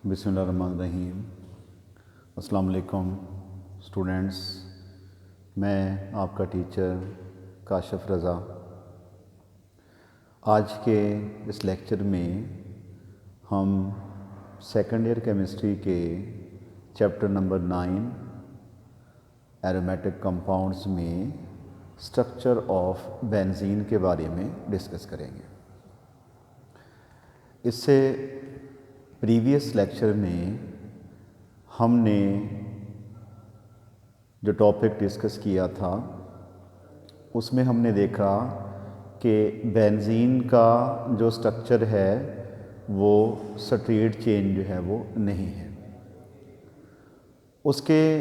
बिस्मिल्लाहिर्रहमानिर्रहीम। अस्सलाम वालेकुम स्टूडेंट्स, मैं आपका टीचर काशिफ रज़ा। आज के इस लेक्चर में हम सेकंड ईयर केमिस्ट्री के चैप्टर नंबर 9 एरोमेटिक कंपाउंड्स में स्ट्रक्चर ऑफ बेंजीन के बारे में डिस्कस करेंगे। इससे प्रीवियस लेक्चर में हमने जो टॉपिक डिस्कस किया था उसमें हमने देखा कि बेंजीन का जो स्ट्रक्चर है वो स्ट्रेट चेन जो है वो नहीं है। उसके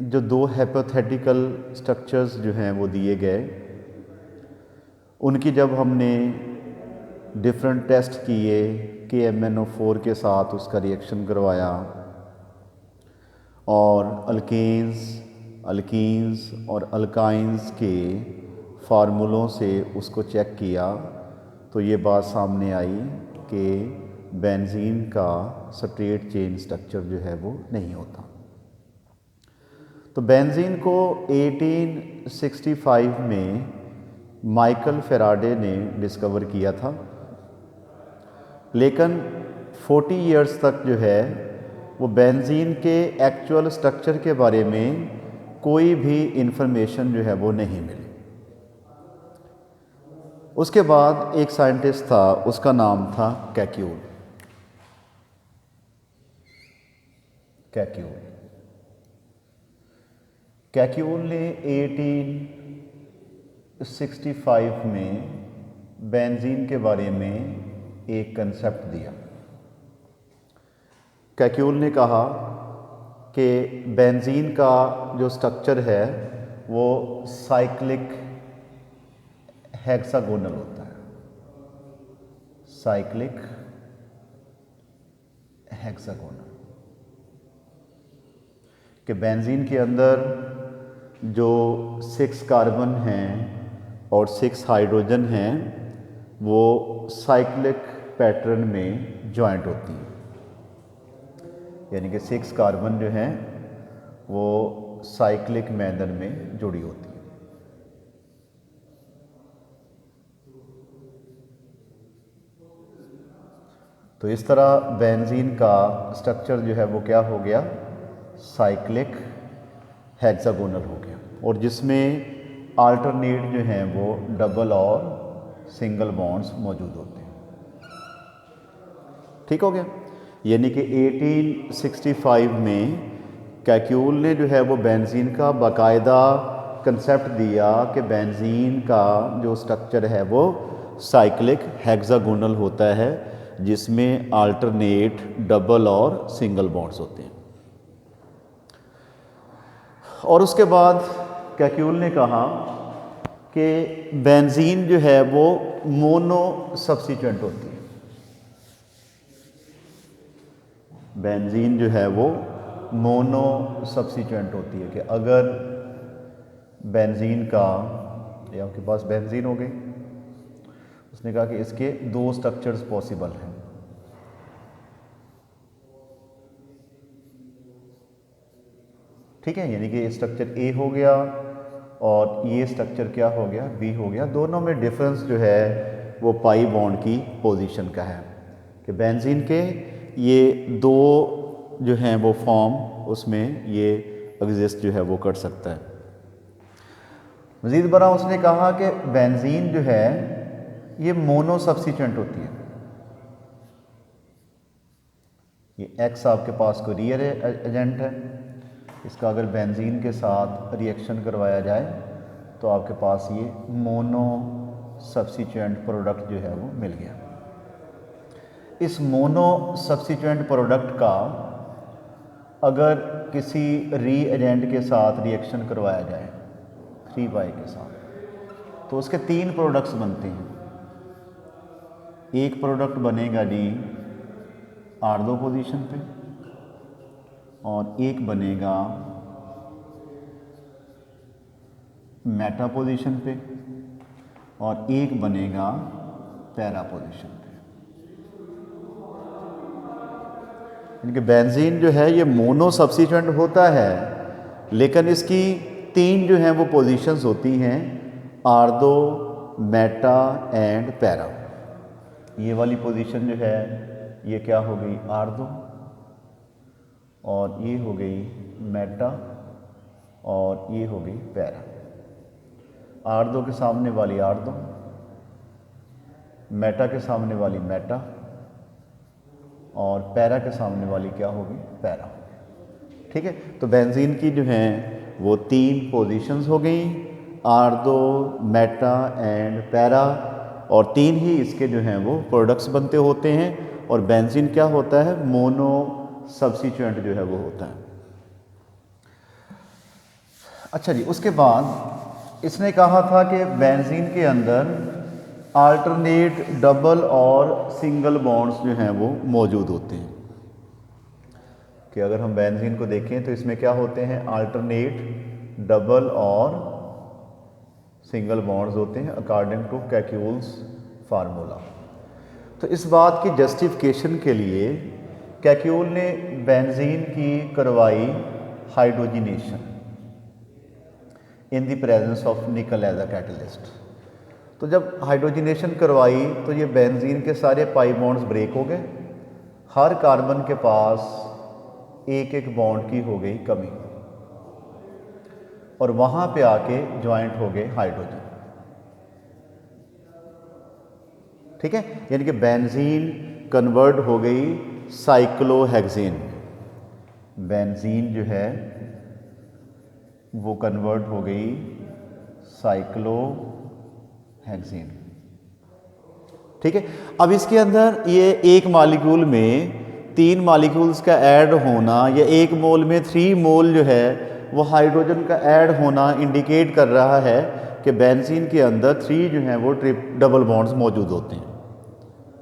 जो दो हाइपोथेटिकल स्ट्रक्चर्स जो हैं वो दिए गए, उनकी जब हमने डिफरेंट टेस्ट किए कि MnO4 के साथ उसका रिएक्शन करवाया और अल्कीन्स और अल्काइंस के फार्मूलों से उसको चेक किया, तो ये बात सामने आई कि बेंजीन का स्ट्रेट चेन स्ट्रक्चर जो है वो नहीं होता। तो बेंजीन को 1865 में माइकल फेराडे ने डिस्कवर किया था, लेकिन 40 इयर्स तक जो है वो बेंजीन के एक्चुअल स्ट्रक्चर के बारे में कोई भी इंफॉर्मेशन जो है वो नहीं मिली। उसके बाद एक साइंटिस्ट था, उसका नाम था कैक्यूल। कैक्यूल ने 1865 में बेंजीन के बारे में एक कंसेप्ट दिया। कैक्यूल ने कहा कि बेंजीन का जो स्ट्रक्चर है वो साइक्लिक हेक्सागोनल होता है। साइक्लिक हेक्सागोनल कि बेंजीन के अंदर जो 6 कार्बन हैं और 6 हाइड्रोजन हैं वो साइक्लिक पैटर्न में जॉइंट होती हैं, यानी कि 6 कार्बन जो हैं वो साइक्लिक मैनर में जुड़ी होती हैं। तो इस तरह बेंजीन का स्ट्रक्चर जो है वो क्या हो गया, साइक्लिक हेक्सागोनल हो गया, और जिसमें अल्टरनेट जो हैं वो डबल और सिंगल बॉन्ड्स मौजूद होते हैं। ठीक हो गया। यानी कि 1865 में कैक्यूल ने जो है वो बेंजीन का बाकायदा कंसेप्ट दिया कि बेंजीन का जो स्ट्रक्चर है वो साइक्लिक हेक्सागोनल होता है, जिसमें अल्टरनेट डबल और सिंगल बॉन्ड्स होते हैं। और उसके बाद कैक्यूल ने कहा कि बेंजीन जो है वो मोनो सब्स्टिट्यूएंट होती है। बेंजीन जो है वो मोनो सब्स्टिट्यूएंट होती है कि अगर बेंजीन का, ये आपके पास बेंजीन हो गई, उसने कहा कि इसके 2 स्ट्रक्चर्स पॉसिबल हैं। ठीक है, यानी कि स्ट्रक्चर ए हो गया और ये स्ट्रक्चर क्या हो गया, बी हो गया। दोनों में डिफरेंस जो है वो पाई बॉन्ड की पोजीशन का है कि बेंजीन के ये 2 जो हैं वो फॉर्म उसमें ये एग्जिस्ट जो है वो कर सकता है। मज़ीद बरा उसने कहा कि बेंजीन जो है ये मोनो सब्स्टिट्यूएंट होती है। ये एक्स आपके पास कोई रियल एजेंट है, इसका अगर बेंजीन के साथ रिएक्शन करवाया जाए तो आपके पास ये मोनो सब्स्टिट्यूएंट प्रोडक्ट जो है वो मिल गया। इस मोनो सब्स्टिट्यूएंट प्रोडक्ट का अगर किसी रीएजेंट के साथ रिएक्शन करवाया जाए 3Y के साथ, तो उसके 3 प्रोडक्ट्स बनते हैं। एक प्रोडक्ट बनेगा जी R2 पोजीशन पे, और एक बनेगा मेटा पोजीशन पे, और एक बनेगा पैरा पोजीशन पे। इनके बेंजीन जो है ये मोनो सब्स्टिट्यूएंट होता है, लेकिन इसकी 3 जो हैं वो पोजीशंस होती हैं, आर्दो, मेटा एंड पैरा। ये वाली पोजीशन जो है ये क्या हो गई, आर्दो, और ये हो गई मेटा, और ये हो गई पैरा। आर्दो के सामने वाली आर्दो, मेटा के सामने वाली मेटा, और पैरा के सामने वाली क्या होगी, पैरा। ठीक है, तो बेंजीन की जो हैं वो 3 पोजीशंस हो गई, आर्दो, मेटा एंड पैरा, और 3 ही इसके जो हैं वो प्रोडक्ट्स बनते होते हैं। और बेंजीन क्या होता है, मोनो सब्स्टिट्यूएंट जो है वो होता है। अच्छा जी, उसके बाद इसने कहा था कि बेंजीन के अंदर अल्टरनेट डबल और सिंगल बॉन्ड्स जो हैं वो मौजूद होते हैं। कि अगर हम बेंजीन को देखें तो इसमें क्या होते हैं, अल्टरनेट डबल और सिंगल बॉन्ड्स होते हैं अकॉर्डिंग टू कैक्यूल्स फार्मूला। तो इस बात की जस्टिफिकेशन के लिए कैक्यूल ने बेंजीन की करवाई hydrogenation in the presence of nickel as a catalyst. तो जब हाइड्रोजिनेशन करवाई तो ये बेंजीन के सारे पाई बॉन्ड्स ब्रेक हो गए, हर कार्बन के पास एक एक बॉन्ड की हो गई कमी, और वहाँ पे आके ज्वाइंट हो गए हाइड्रोजन। ठीक है, यानी कि बेंजीन कन्वर्ट हो गई साइक्लोहेक्सेन। बेंजीन जो है वो कन्वर्ट हो गई साइक्लोहेक्सेन। ठीक है, अब इसके अंदर ये एक मॉलिक्यूल में 3 मॉलिक्यूल्स का ऐड होना, या 1 मोल में 3 मोल जो है वो हाइड्रोजन का ऐड होना इंडिकेट कर रहा है कि बेंजीन के अंदर 3 जो हैं वो डबल बॉन्ड्स मौजूद होते हैं।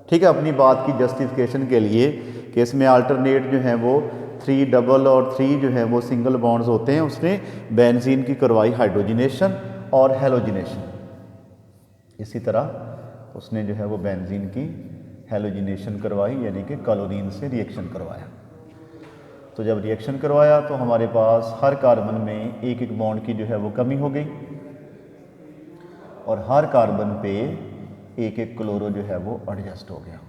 ठीक है, अपनी बात की जस्टिफिकेशन के लिए कि इसमें अल्टरनेट जो हैं वो 3 डबल और 3 जो है वो सिंगल बॉन्ड्स होते हैं, उसने बेंजीन की करवाई हाइड्रोजिनेशन और हेलोजिनेशन। इसी तरह उसने जो है वो बेंजीन की हेलोजिनेशन करवाई, यानी कि क्लोरीन से रिएक्शन करवाया। तो जब रिएक्शन करवाया तो हमारे पास हर कार्बन में एक एक बॉन्ड की जो है वो कमी हो गई, और हर कार्बन पे एक एक क्लोरो जो है वो एडजस्ट हो गया।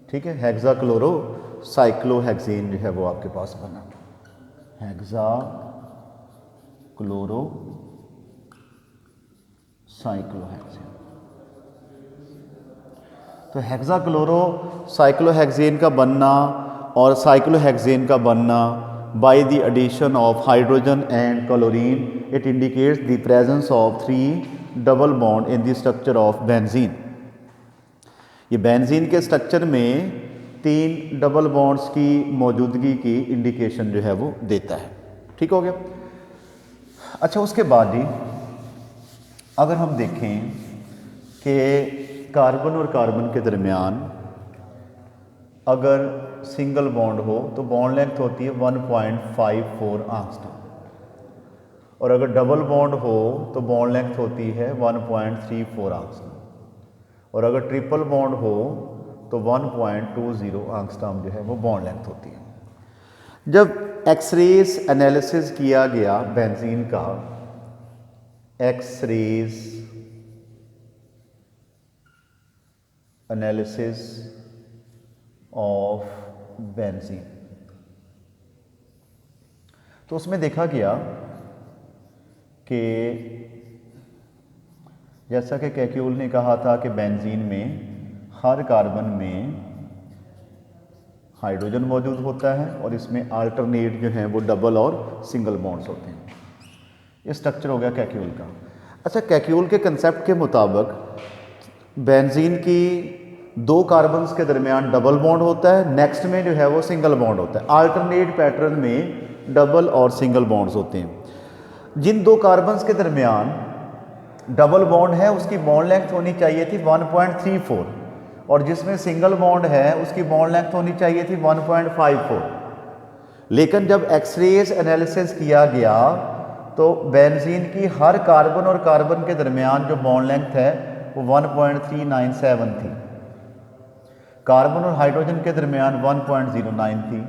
ठीक है, हेक्सा क्लोरो साइक्लोहेक्सेन जो है वो आपके पास बना। Hexa chloro cyclohexane. तो हेक्सा क्लोरो साइक्लोहेक्सेन का बनना और साइक्लोहेक्सेन का बनना by the addition of hydrogen and chlorine, it indicates the presence of 3 double bond in the structure of benzene। ये बेंजीन के स्ट्रक्चर में 3 डबल बॉन्ड्स की मौजूदगी की इंडिकेशन जो है वो देता है। ठीक हो गया। अच्छा, उसके बाद जी अगर हम देखें कि कार्बन और कार्बन के दरमियान अगर सिंगल बॉन्ड हो तो बॉन्ड लेंथ होती है 1.54 एंगस्ट्रॉम, और अगर डबल बॉन्ड हो तो बॉन्ड लेंथ होती है 1.34 एंगस्ट्रॉम, और अगर ट्रिपल बॉन्ड हो तो 1.20 एंगस्ट्रॉम जो है वो बॉन्ड लेंथ होती है। जब एक्सरेज एनालिसिस किया गया बेंजीन का, एक्सरेज एनालिसिस ऑफ बेंजीन, तो उसमें देखा गया कि जैसा कि कैक्यूल ने कहा था कि बेंजीन में हर कार्बन में हाइड्रोजन मौजूद होता है, और इसमें अल्टरनेट जो हैं वो डबल और सिंगल बॉन्ड्स होते हैं। ये स्ट्रक्चर हो गया कैक्यूल का। अच्छा, कैक्यूल के कंसेप्ट के मुताबिक बेंजीन की 2 कार्बन्स के दरमियान डबल बॉन्ड होता है, नेक्स्ट में जो है वो सिंगल बॉन्ड होता है। अल्टरनेट पैटर्न में डबल और सिंगल बॉन्ड्स होते हैं। जिन 2 कार्बन्स के दरमियान डबल बॉन्ड है उसकी बॉन्ड लेंथ होनी चाहिए थी 1.34, और जिसमें सिंगल बॉन्ड है उसकी बॉन्ड लेंथ होनी चाहिए थी 1.54। लेकिन जब एक्सरेज एनालिसिस किया गया तो बेंजीन की हर कार्बन और कार्बन के दरमियान जो बॉन्ड लेंथ है वो 1.397 थी। कार्बन और हाइड्रोजन के दरमियान 1.09 थी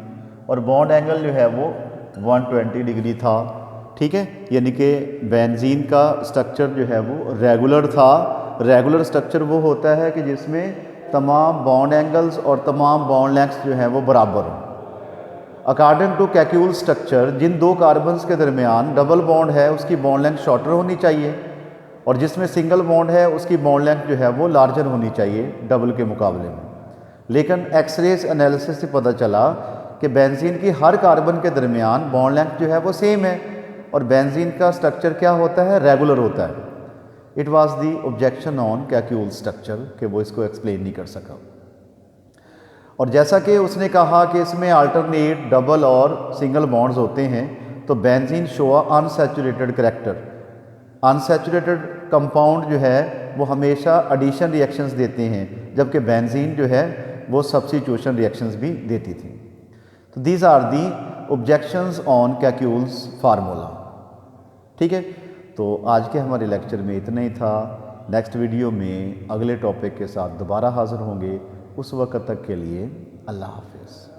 और बॉन्ड एंगल जो है वो 120 डिग्री था। ठीक है, यानी कि बेंजीन का स्ट्रक्चर जो है वो रेगुलर था। रेगुलर स्ट्रक्चर वो होता है कि जिसमें तमाम बॉन्ड एंगल्स और तमाम बॉन्ड लेंथ्स जो है वो बराबर हों। अकॉर्डिंग टू कैक्यूल स्ट्रक्चर, जिन दो कार्बन्स के दरमियान डबल बॉन्ड है उसकी बॉन्ड लेंथ शॉर्टर होनी चाहिए और जिसमें सिंगल बॉन्ड है उसकी बॉन्ड लेंथ जो है वो लार्जर होनी चाहिए डबल के मुकाबले में। लेकिन एक्सरेज एनालिसिस से पता चला कि बेंजीन की हर कार्बन के दरमियान बॉन्ड लेंथ जो है वो सेम है और बेंजीन का स्ट्रक्चर क्या होता है, रेगुलर होता है। It was the objection on Kekulé structure कि वो इसको एक्सप्लेन नहीं कर सका। और जैसा कि उसने कहा कि इसमें अल्टरनेट डबल और सिंगल बॉन्ड्स होते हैं, तो benzene show unsaturated character. Unsaturated compound जो है वो हमेशा एडिशन रिएक्शंस देते हैं, जबकि बेंजीन जो है वो सब्स्टिट्यूशन रिएक्शंस भी देती थी। तो these are the objections on calculus formula. ठीक है, तो आज के हमारे लेक्चर में इतना ही था। नेक्स्ट वीडियो में अगले टॉपिक के साथ दोबारा हाज़िर होंगे। उस वक्त तक के लिए अल्लाह हाफ़िज़।